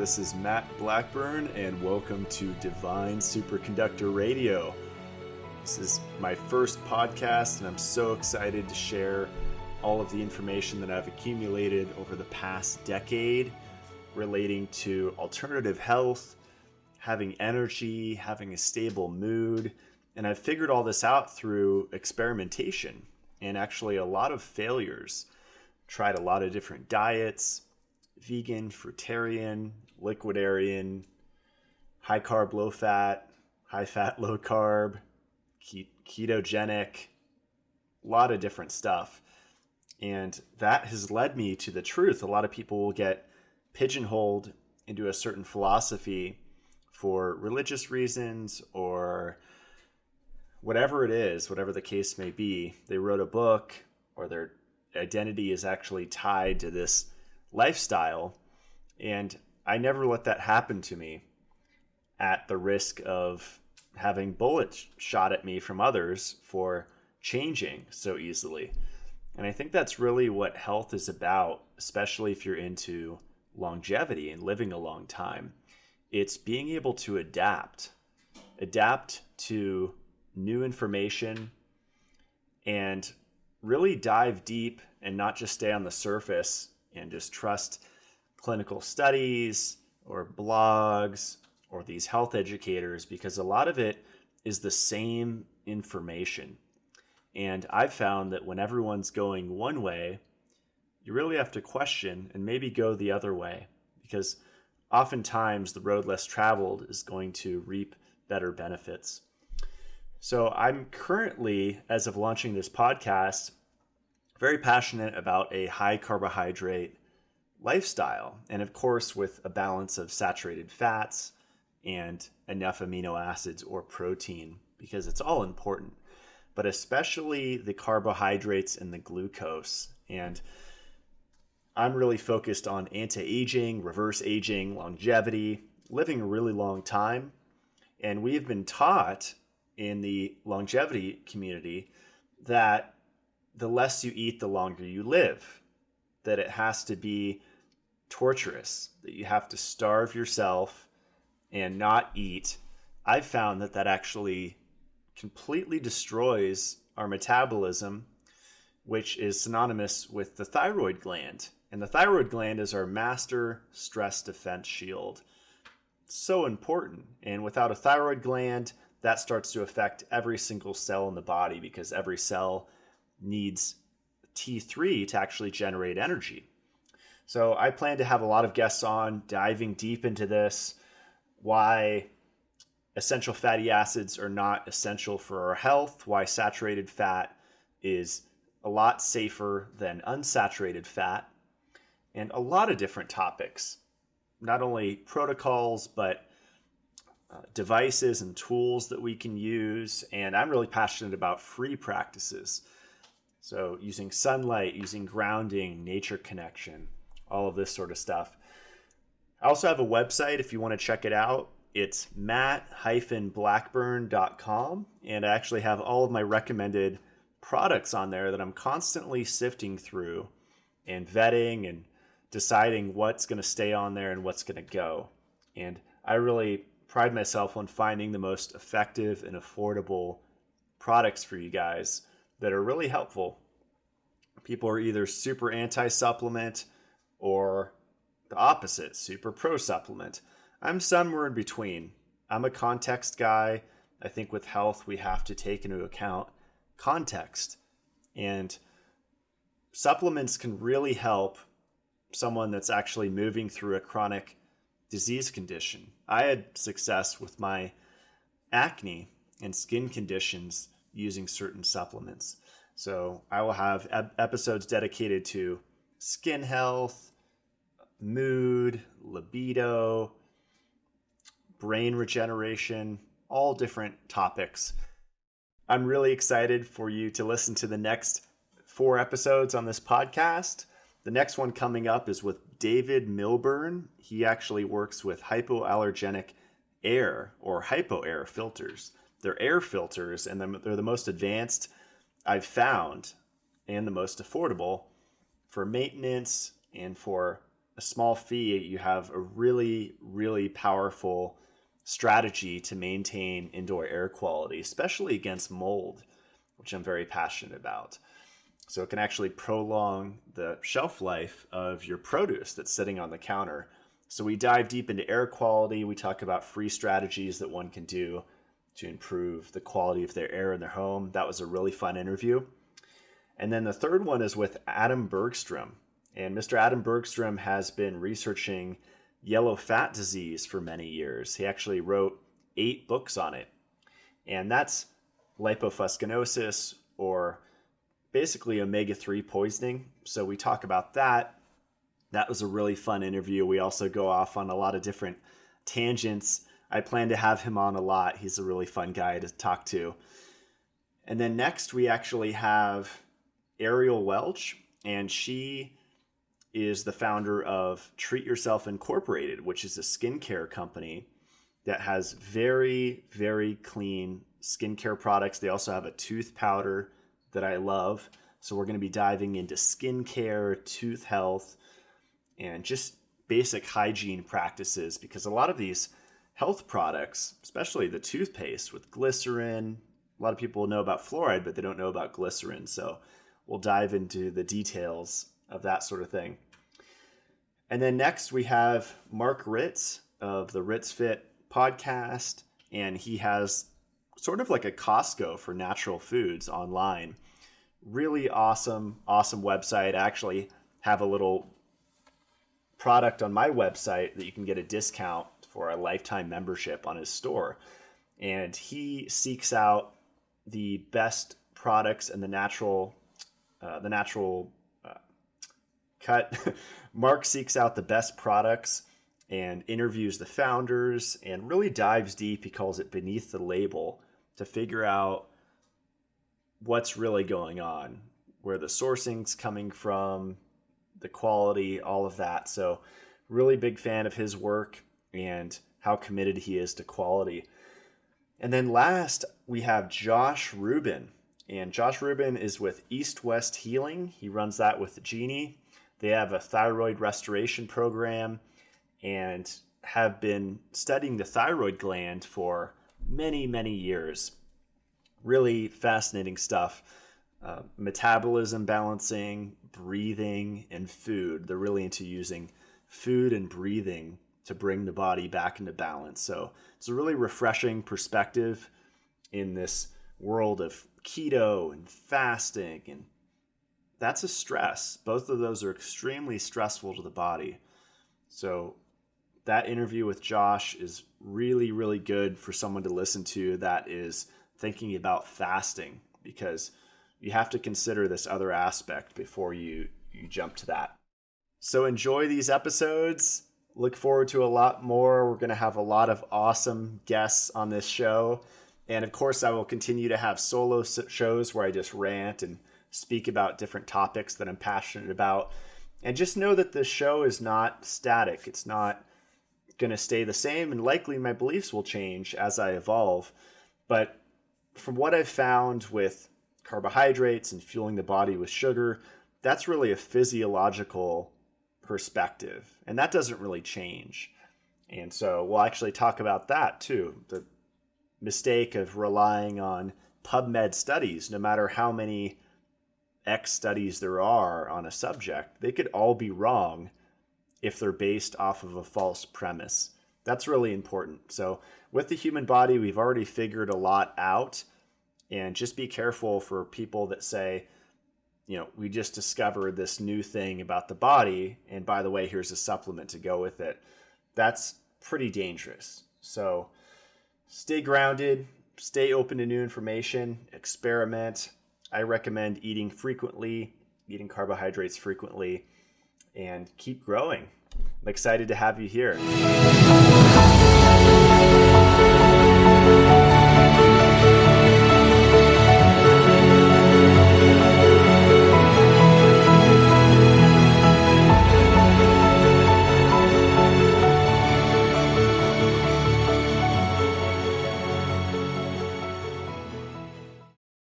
This is Matt Blackburn, and welcome to Divine Superconductor Radio. This is my first podcast, and I'm so excited to share all of the information that I've accumulated over the past decade relating to alternative health, having energy, having a stable mood. And I've figured all this out through experimentation and actually a lot of failures. Tried a lot of different diets: vegan, fruitarian, liquidarian, high carb, low fat, high fat, low carb, ketogenic, a lot of different stuff. And that has led me to the truth. A lot of people will get pigeonholed into a certain philosophy for religious reasons or whatever it is, whatever the case may be. They wrote a book, or their identity is actually tied to this lifestyle, and I never let that happen to me at the risk of having bullets shot at me from others for changing so easily. And I think that's really what health is about, especially if you're into longevity and living a long time. It's being able to adapt to new information and really dive deep and not just stay on the surface and just trust clinical studies or blogs or these health educators, because a lot of it is the same information. And I've found that when everyone's going one way, you really have to question and maybe go the other way, because oftentimes the road less traveled is going to reap better benefits. So I'm currently, as of launching this podcast, very passionate about a high carbohydrate lifestyle. And of course, with a balance of saturated fats and enough amino acids or protein, because it's all important, but especially the carbohydrates and the glucose. And I'm really focused on anti-aging, reverse aging, longevity, living a really long time. And we've been taught in the longevity community that the less you eat, the longer you live, that it has to be torturous, that you have to starve yourself and not eat. I've found that that actually completely destroys our metabolism, which is synonymous with the thyroid gland. And the thyroid gland is our master stress defense shield. It's so important. And without a thyroid gland, that starts to affect every single cell in the body, because every cell needs T3 to actually generate energy. So I plan to have a lot of guests on diving deep into this, why essential fatty acids are not essential for our health, why saturated fat is a lot safer than unsaturated fat, and a lot of different topics, not only protocols, but devices and tools that we can use. And I'm really passionate about free practices. So using sunlight, using grounding, nature connection, all of this sort of stuff. I also have a website if you want to check it out. It's matt-blackburn.com. And I actually have all of my recommended products on there that I'm constantly sifting through and vetting and deciding what's going to stay on there and what's going to go. And I really pride myself on finding the most effective and affordable products for you guys that are really helpful. People are either super anti-supplement or the opposite, super pro-supplement. I'm somewhere in between. I'm a context guy. I think with health, we have to take into account context. And supplements can really help someone that's actually moving through a chronic disease condition. I had success with my acne and skin conditions using certain supplements. So I will have episodes dedicated to skin health, mood, libido, brain regeneration, all different topics. I'm really excited for you to listen to the next 4 episodes on this podcast. The next one coming up is with David Milburn. He actually works with hypoallergenic air, or hypo-air filters. They're air filters, and they're the most advanced I've found and the most affordable for maintenance and for a small fee, you have a really, really powerful strategy to maintain indoor air quality, especially against mold, which I'm very passionate about. So it can actually prolong the shelf life of your produce that's sitting on the counter. So we dive deep into air quality. We talk about free strategies that one can do to improve the quality of their air in their home. That was a really fun interview. And then the third one is with Adam Bergstrom. And Mr. Adam Bergstrom has been researching yellow fat disease for many years. He actually wrote 8 books on it. And that's lipofuscinosis, or basically omega-3 poisoning. So we talk about that. That was a really fun interview. We also go off on a lot of different tangents. I plan to have him on a lot. He's a really fun guy to talk to. And then next we actually have Ariel Welch, and she is the founder of Treat Yourself Incorporated, which is a skincare company that has very, very clean skincare products. They also have a tooth powder that I love. So we're going to be diving into skincare, tooth health, and just basic hygiene practices, because a lot of these health products, especially the toothpaste with glycerin, a lot of people know about fluoride, but they don't know about glycerin. So we'll dive into the details of that sort of thing. And then next we have Mark Ritz of the Ritz Fit podcast, and he has sort of like a Costco for natural foods online. Really awesome website. I actually have a little product on my website that you can get a discount for a lifetime membership on his store. And he seeks out the best products and the natural cut. Mark seeks out the best products and interviews the founders and really dives deep. He calls it beneath the label, to figure out what's really going on, where the sourcing's coming from, the quality, all of that. So really big fan of his work and how committed he is to quality. And then last, we have Josh Rubin. And Josh Rubin is with East West Healing. He runs that with Jeannie. They have a thyroid restoration program and have been studying the thyroid gland for many, many years. Really fascinating stuff. Metabolism balancing, breathing, and food. They're really into using food and breathing to bring the body back into balance. So it's a really refreshing perspective in this world of keto and fasting, and that's a stress. Both of those are extremely stressful to the body. So that interview with Josh is really, really good for someone to listen to that is thinking about fasting, because you have to consider this other aspect before you jump to that. So enjoy these episodes. Look forward to a lot more. We're going to have a lot of awesome guests on this show. And of course, I will continue to have solo shows where I just rant and speak about different topics that I'm passionate about. And just know that this show is not static. It's not going to stay the same, and likely my beliefs will change as I evolve. But from what I've found with carbohydrates and fueling the body with sugar, that's really a physiological perspective, and that doesn't really change. And so we'll actually talk about that too. The mistake of relying on PubMed studies, no matter how many X studies there are on a subject, they could all be wrong if they're based off of a false premise. That's really important. So with the human body, we've already figured a lot out, and just be careful for people that say, we just discovered this new thing about the body, and by the way, here's a supplement to go with it. That's pretty dangerous. So stay grounded, stay open to new information, experiment. I recommend eating frequently, eating carbohydrates frequently, and keep growing. I'm excited to have you here.